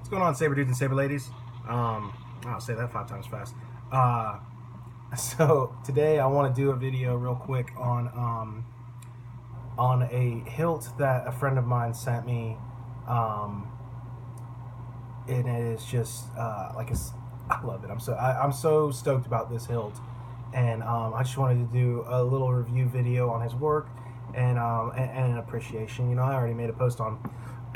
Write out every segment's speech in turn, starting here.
What's going on, saber dudes and saber ladies? I'll say that 5 times fast. So today I want to do a video real quick on a hilt that a friend of mine sent me, and it is just I love it. I'm so stoked about this hilt, and I just wanted to do a little review video on his work and an appreciation. You know, I already made a post on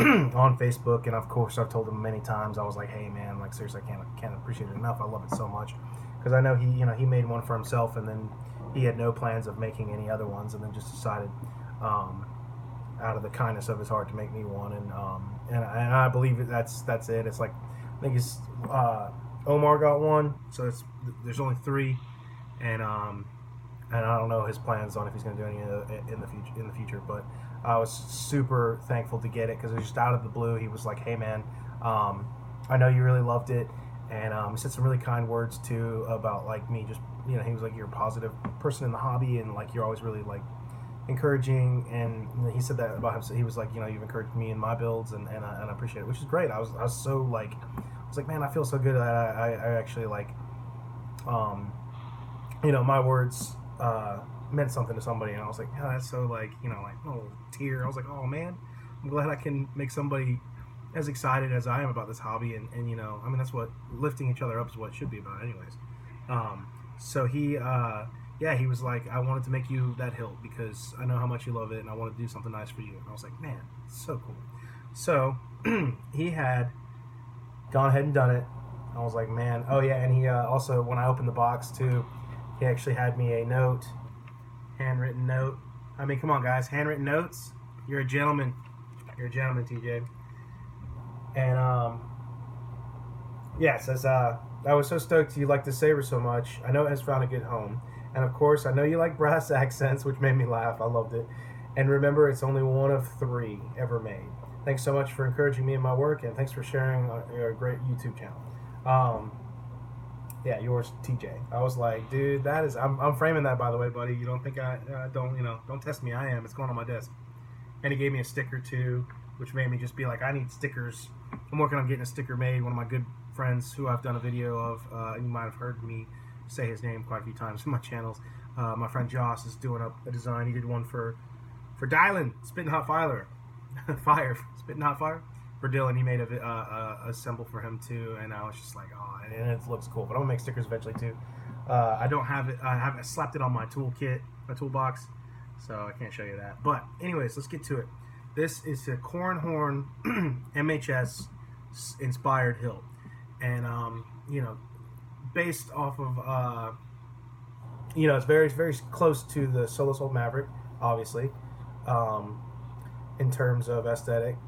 on Facebook, and of course I've told him many times. I was like, hey man, like seriously, I can't appreciate it enough. I love it so much because I know he made one for himself, and then he had no plans of making any other ones, and then just decided out of the kindness of his heart to make me one, and I believe that's it. It's like I think it's Omar got one, so there's only 3, and I don't know his plans on if he's going to do any in the future. But I was super thankful to get it because it was just out of the blue. He was like, "Hey man, I know you really loved it," and he said some really kind words too about like me. Just he was like, "You're a positive person in the hobby, and like you're always really like encouraging." And he said that about him. So he was like, "You've encouraged me in my builds, and I appreciate it," which is great. I was so like, I was like, "Man, I feel so good that I actually like, my words." Meant something to somebody, and I was like, yeah, that's so like, like oh tear. I was like, oh man, I'm glad I can make somebody as excited as I am about this hobby, and I mean that's what lifting each other up is what it should be about, anyways. So he was like, I wanted to make you that hilt because I know how much you love it, and I want to do something nice for you. And I was like, man, it's so cool. So he had gone ahead and done it. I was like, man, oh yeah, and he also, when I opened the box too, he actually had me a note, handwritten note. I mean, come on, guys, handwritten notes. You're a gentleman. You're a gentleman, TJ. And yeah, it says, I was so stoked you like the saber so much. I know it has found a good home, and of course, I know you like brass accents, which made me laugh. I loved it. And remember, it's only one of 3 ever made. Thanks so much for encouraging me in my work, and thanks for sharing your great YouTube channel. Yeah, yours, TJ. I was like, dude, that is. I'm framing that, by the way, buddy. You don't think I don't test me. I am. It's going on my desk. And he gave me a sticker too, which made me just be like, I need stickers. I'm working on getting a sticker made. One of my good friends, who I've done a video of, you might have heard me say his name quite a few times in my channels. My friend Joss is doing up a design. He did one for Dylan, Spitting Hot Fire, Spitting Hot Fire. For Dylan, he made a symbol for him too, and I was just like, oh, and it looks cool. But I'm gonna make stickers eventually too. I don't have it. I haven't slapped it on my toolkit, my toolbox, so I can't show you that. But anyways, let's get to it. This is a Corran Horn MHS inspired hilt, and based off of it's very very close to the Solo Soul Maverick, obviously, in terms of aesthetic.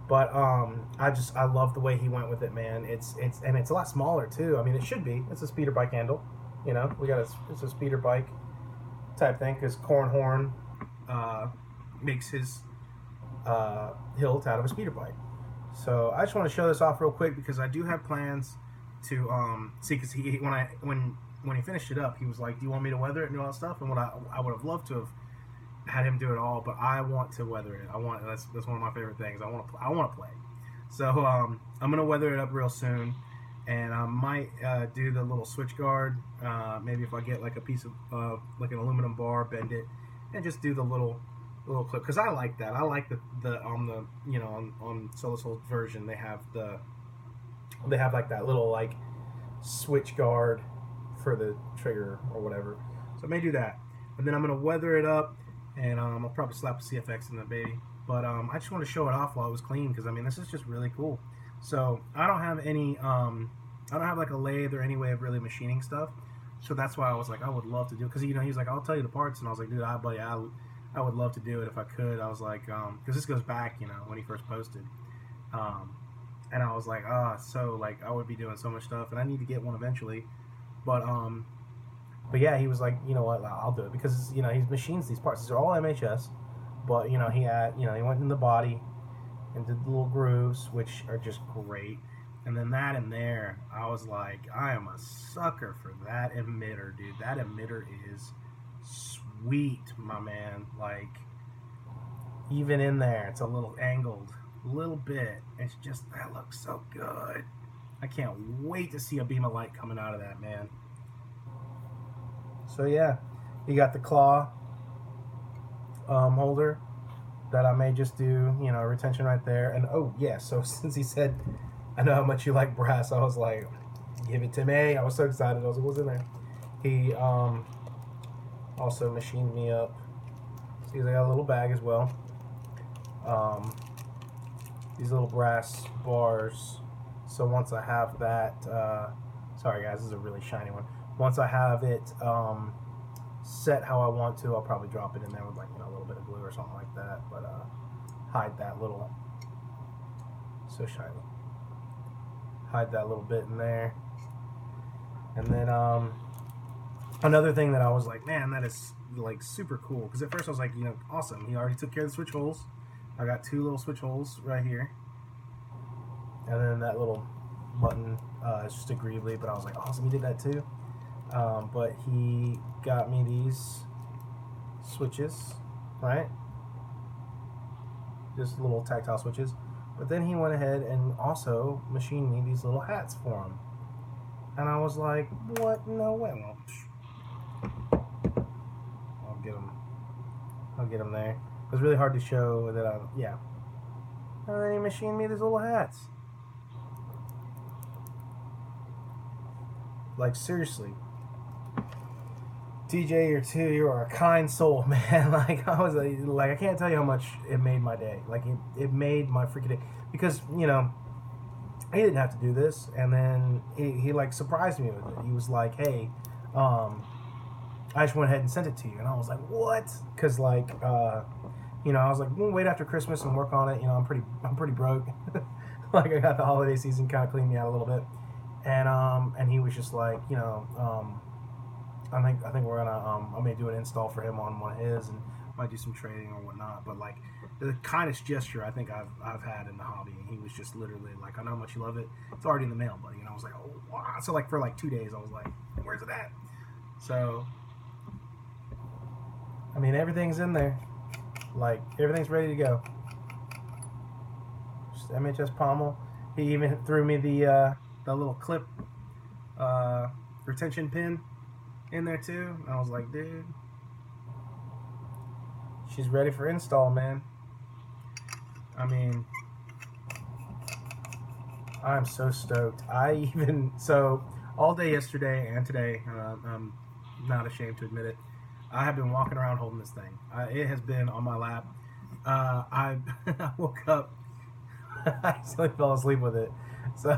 But I love the way he went with it, man. It's a lot smaller too. I mean, it should be. It's a speeder bike handle. It's a speeder bike type thing because Corran Horn makes his hilt out of a speeder bike. So I just want to show this off real quick because I do have plans to see, because when he finished it up, he was like, "Do you want me to weather it and all that stuff?" And what I would have loved to have had him do it all, but I want to weather it. That's one of my favorite things. I want to play. So I'm gonna weather it up real soon, and I might do the little switch guard. Maybe if I get like a piece of like an aluminum bar, bend it, and just do the little clip, because I like that. I like the on Solo Soul's version they have like that little like switch guard for the trigger or whatever. So I may do that, and then I'm gonna weather it up. And I'll probably slap a CFX in the baby. But I just want to show it off while it was clean, because I mean this is just really cool. So I don't have any I don't have like a lathe or any way of really machining stuff. So that's why I was like, I would love to do it, because he's like, I'll tell you the parts, and I was like, dude, buddy, I would love to do it if I could. I was like, because this goes back, when he first posted, and I was like, so like I would be doing so much stuff, and I need to get one eventually. But yeah, he was like, you know what, I'll do it, because he machines these parts. These are all MHS, but he went in the body and did the little grooves, which are just great. And then that in there, I was like, I am a sucker for that emitter, dude. That emitter is sweet, my man. Like, even in there, it's a little angled. little bit. It's just, that looks so good. I can't wait to see a beam of light coming out of that, man. So yeah, you got the claw holder that I may just do, you know, retention right there. And oh yeah, so since he said, I know how much you like brass, I was like, give it to me. I was so excited. I was like, what's in there? He also machined me up. See, I got a little bag as well. These little brass bars. So once I have that, sorry guys, this is a really shiny one. Once I have it set how I want to, I'll probably drop it in there with, like, you know, a little bit of glue or something like that. But hide that little, so shiny. Hide that little bit in there. And then another thing that I was like, man, that is like super cool. Because at first I was like, you know, awesome. He already took care of the switch holes. I got 2 little switch holes right here. And then that little button is just a greebly, but I was like, awesome, he did that too. But he got me these switches, right? Just little tactile switches. But then he went ahead and also machined me these little hats for him. And I was like, what? No way. Well, I'll get them there. It was really hard to show that yeah. And then he machined me these little hats. Like, seriously. TJ, you are a kind soul, man. Like, I was like, I can't tell you how much it made my day. Like, it made my freaking day. Because, you know, he didn't have to do this, and then he like surprised me with it. He was like, hey, I just went ahead and sent it to you. And I was like, what? Because, like, you know, I was like, we'll wait after Christmas and work on it. You know, I'm pretty broke. Like, I got the holiday season kind of cleaned me out a little bit. And he was just like, you know, I think we're gonna I may do an install for him on one of his, and might do some trading or whatnot. But like, the kindest gesture I think I've had in the hobby. And he was just literally like, I know how much you love it. It's already in the mail, buddy. And I was like, oh wow. So like for like 2 days, I was like, where's it at? So I mean, everything's in there. Like, everything's ready to go. Just MHS pommel. He even threw me the little clip retention pin in there too. And I was like, dude, she's ready for install, man. I mean, I'm so stoked. So all day yesterday and today, I'm not ashamed to admit it, I have been walking around holding this thing. It has been on my lap. I woke up, I actually fell asleep with it. So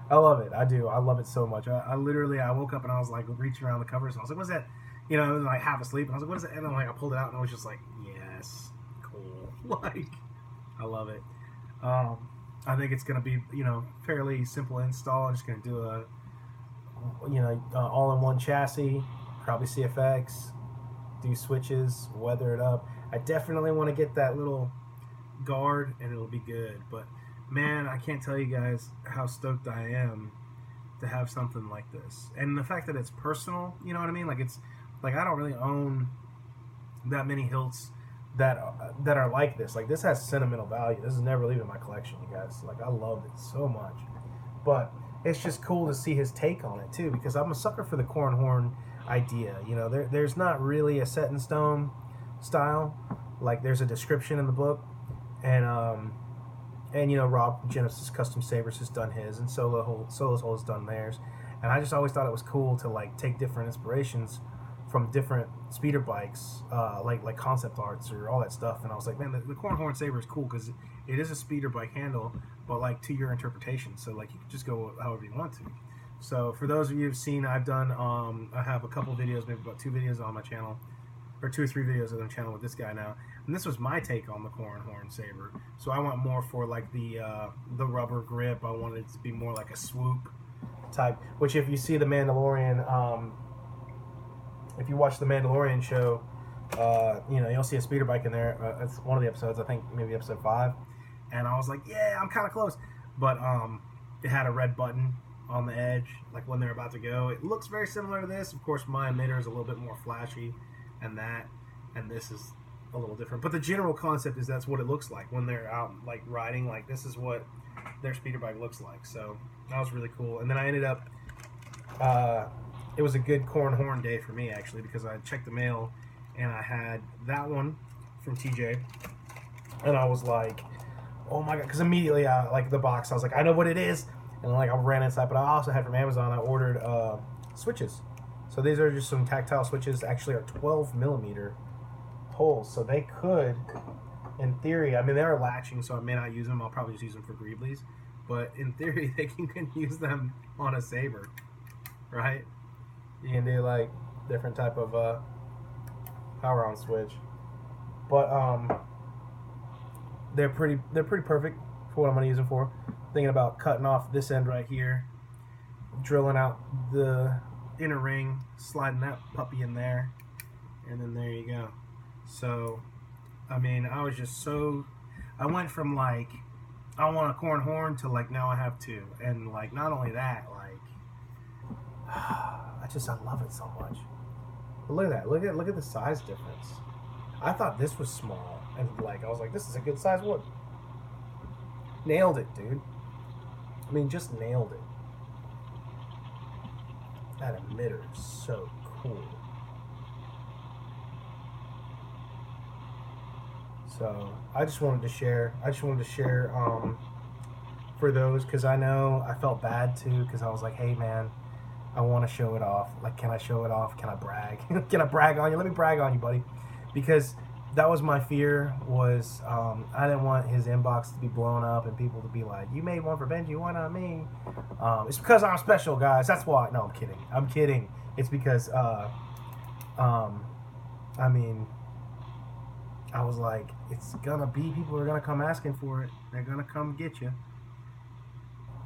I love it. I do. I love it so much. I literally woke up and I was like reaching around the covers and I was like, what's that? You know, I was like half asleep and I was like, what is it? And then like I pulled it out and I was just like, yes, cool. Like, I love it. I think it's going to be, you know, fairly simple install. I'm just going to do a, you know, all-in-one chassis, probably CFX, do switches, weather it up. I definitely want to get that little guard and it'll be good. But man, I can't tell you guys how stoked I am to have something like this. And the fact that it's personal, you know what I mean? Like, it's like I don't really own that many Hilts that are like this. Like, this has sentimental value. This is never leaving my collection, you guys. Like, I love it so much. But it's just cool to see his take on it too, because I'm a sucker for the Corran Horn idea. You know, there's not really a set in stone style. Like, there's a description in the book, and you know, Rob Genesis Custom Sabers has done his, and Solo's Hole has done theirs. And I just always thought it was cool to like take different inspirations from different speeder bikes, like concept arts or all that stuff. And I was like, man, the Corran Horn Saber is cool because it is a speeder bike handle, but like to your interpretation. So like you can just go however you want to. So for those of you who've seen, I've done, I have a couple videos, maybe about 2 videos on my channel, or 2 or 3 videos on the channel with this guy now. And this was my take on the Corran Horn Saber. So I went more for like the rubber grip. I wanted it to be more like a swoop type. Which, if you see the Mandalorian, if you watch the Mandalorian show, you know, you'll see a speeder bike in there. It's one of the episodes, I think maybe episode 5. And I was like, yeah, I'm kind of close. But it had a red button on the edge, like when they're about to go. It looks very similar to this. Of course, my emitter is a little bit more flashy and this is a little different. But the general concept is that's what it looks like when they're out like riding. Like this is what their speeder bike looks like. So that was really cool. And then I ended up. It was a good Corran Horn day for me actually because I checked the mail and I had that one from TJ, and I was like, oh my god, because immediately I like the box. I was like, I know what it is, and like I ran inside. But I also had from Amazon. I ordered switches. So these are just some tactile switches. Actually, are 12mm holes, so they could, in theory, I mean they are latching, so I may not use them. I'll probably just use them for Greeblies, but in theory, you can use them on a Saber, right? You can do like different type of power on switch, but they're pretty perfect for what I'm gonna use them for. Thinking about cutting off this end right here, drilling out the inner ring, sliding that puppy in there, and then there you go. So, I mean, I was just so, I went from like, I want a Corran Horn to like now I have two, and like not only that, like, I love it so much. But look at that, look at the size difference. I thought this was small, and like I was like, this is a good size wood. Nailed it, dude. I mean, just nailed it. That emitter is so cool. So I just wanted to share. For those, because I know I felt bad too, because I was like, hey man, I want to show it off. Like, can I show it off? Can I brag? Can I brag on you? Let me brag on you, buddy. Because that was my fear, was I didn't want his inbox to be blown up and people to be like, you made one for Benji, why not me? It's because I'm special, guys. That's why. No, I'm kidding. It's because, I mean, I was like, it's gonna be, people are gonna come asking for it. They're gonna come get you.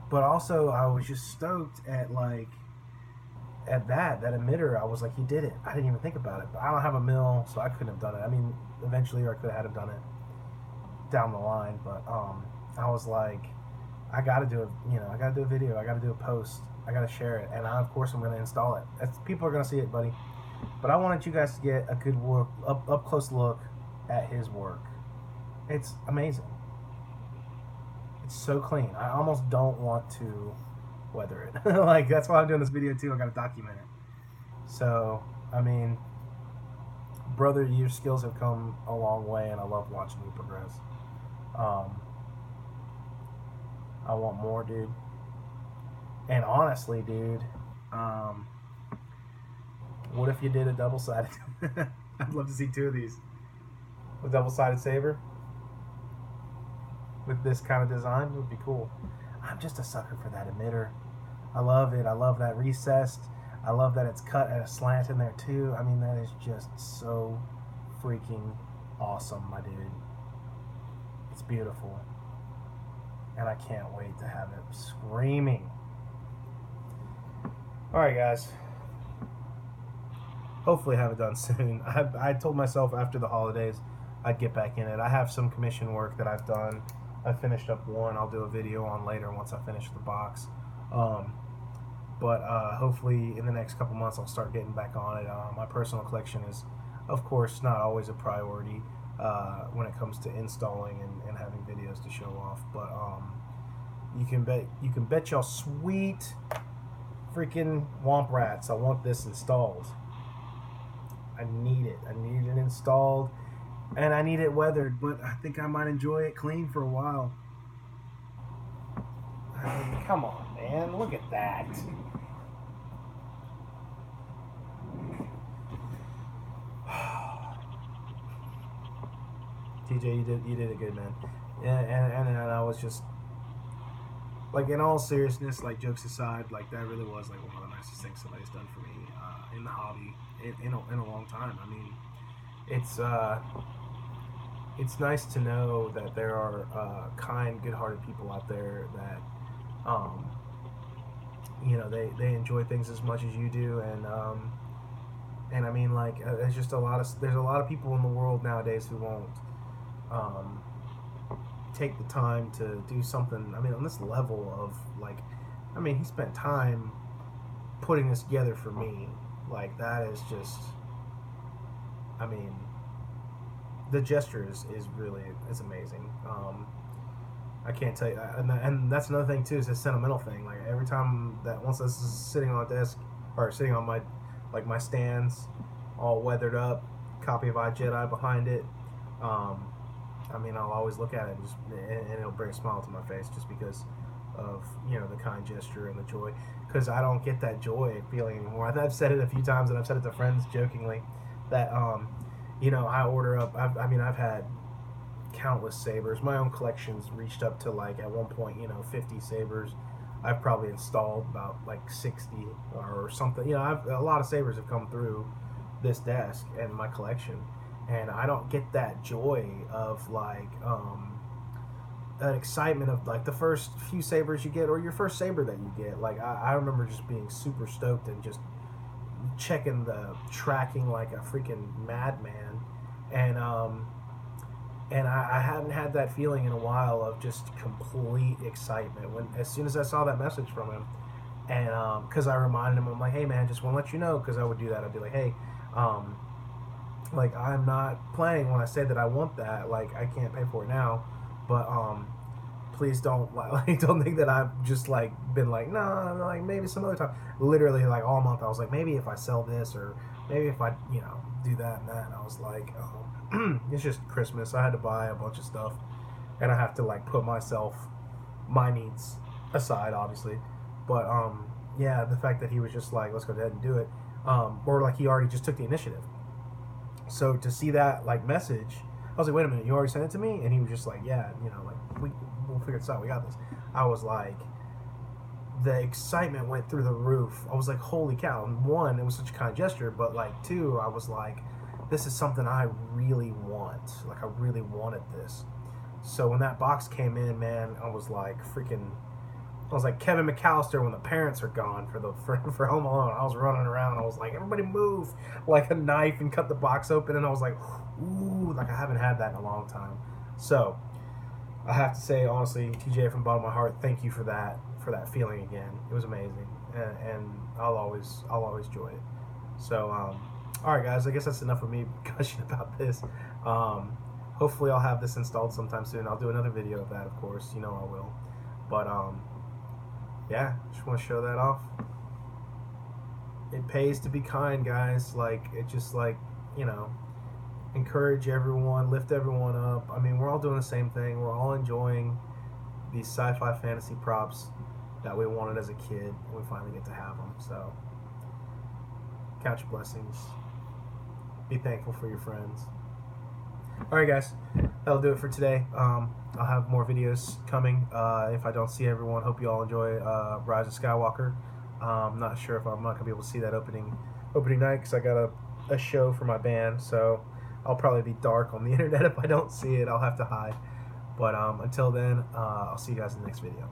But also, I was just stoked at like, at that emitter. I was like, he did it. I didn't even think about it. But I don't have a mill, so I couldn't have done it. I mean, eventually I could have had done it down the line. But I was like, I gotta do it. You know, I gotta do a video. I gotta do a post. I gotta share it. And of course, I'm gonna install it. People are gonna see it, buddy. But I wanted you guys to get a good work, up close look at his work. It's amazing. It's so clean. I almost don't want to weather it. Like, that's why I'm doing this video too. I gotta document it. So, I mean, brother, your skills have come a long way, and I love watching you progress. I want more, dude. And honestly, dude, what if you did a double-sided? I'd love to see two of these. A double-sided saber with this kind of design would be cool. I'm just a sucker for that emitter. I love it. I love that recessed. I love that it's cut at a slant in there too. I mean, that is just so freaking awesome, my dude. It's beautiful. And I can't wait to have it screaming. Alright, guys. Hopefully have it done soon. I told myself after the holidays I'd get back in it. I have some commission work that I've done. I finished up one. I'll do a video on later once I finish the box. But hopefully in the next couple months I'll start getting back on it. My personal collection is, of course, not always a priority when it comes to installing and having videos to show off. But you can bet y'all sweet freaking womp rats I want this installed. I need it. I need it installed, and I need it weathered. But I think I might enjoy it clean for a while. I mean, come on, man! Look at that. TJ, you did it good, man. And I was just like, in all seriousness, like, jokes aside, like, that really was like one of the nicest things somebody's done for me in the hobby in a long time. I mean, it's nice to know that there are kind, good-hearted people out there that you know, they enjoy things as much as you do, and I mean, like, there's a lot of people in the world nowadays who won't take the time to do something. I mean, on this level of, like, I mean, he spent time putting this together for me. Like, that is just, I mean, the gesture is really, it's amazing. I can't tell you, and that's another thing too. Is a sentimental thing. Like every time that once this is sitting on a desk or sitting on my like my stands, all weathered up, copy of iJedi behind it. I mean, I'll always look at it and it'll bring a smile to my face just because of the kind gesture and the joy. Because I don't get that joy feeling anymore. I've said it a few times and I've said it to friends jokingly that I order up. I've had countless sabers. My own collection's reached up to like at one point 50 sabers. I've probably installed about like 60 or something. A lot of sabers have come through this desk and my collection, and I don't get that joy of like that excitement of like the first few sabers you get or your first saber that you get. Like I remember just being super stoked and just checking the tracking like a freaking madman, and I haven't had that feeling in a while of just complete excitement as soon as I saw that message from him, and because I reminded him, I'm like, hey man, just want to let you know, because I would do that. I'd be like, hey, like I'm not playing when I say that I want that. Like I can't pay for it now, but please don't don't think that I've just like been like no, like maybe some other time. Literally like all month I was like, maybe if I sell this or maybe if I do that and that. And I was like, it's just Christmas. I had to buy a bunch of stuff, and I have to like put my needs aside, obviously. But yeah, the fact that he was just like, let's go ahead and do it, or like he already just took the initiative. So to see that like message, I was like, wait a minute, you already sent it to me? And he was just like, yeah, like we'll figure this out. We got this. I was like, the excitement went through the roof. I was like, holy cow. And one, it was such a kind gesture, but like two, I was like, this is something I really want. Like I really wanted this. So when that box came in, man, I was like Kevin McAllister when the parents are gone for Home Alone. I was running around. I was like, everybody move, like a knife, and cut the box open. And I was like, ooh, like I haven't had that in a long time. So I have to say, honestly, TJ, from the bottom of my heart, thank you for that feeling again. It was amazing, and I'll always enjoy it. So, all right, guys, I guess that's enough of me gushing about this. Hopefully, I'll have this installed sometime soon. I'll do another video of that, of course. I will. But yeah, just want to show that off. It pays to be kind, guys. Like it just like encourage everyone, lift everyone up. I mean, we're all doing the same thing. We're all enjoying these sci-fi fantasy props that we wanted as a kid, and we finally get to have them. So count your blessings. Be thankful for your friends. Alright guys, that'll do it for today. I'll have more videos coming if I don't see everyone. Hope you all enjoy Rise of Skywalker. I'm not sure if I'm not going to be able to see that opening night because I got a show for my band, so I'll probably be dark on the internet if I don't see it. I'll have to hide. But until then, I'll see you guys in the next video.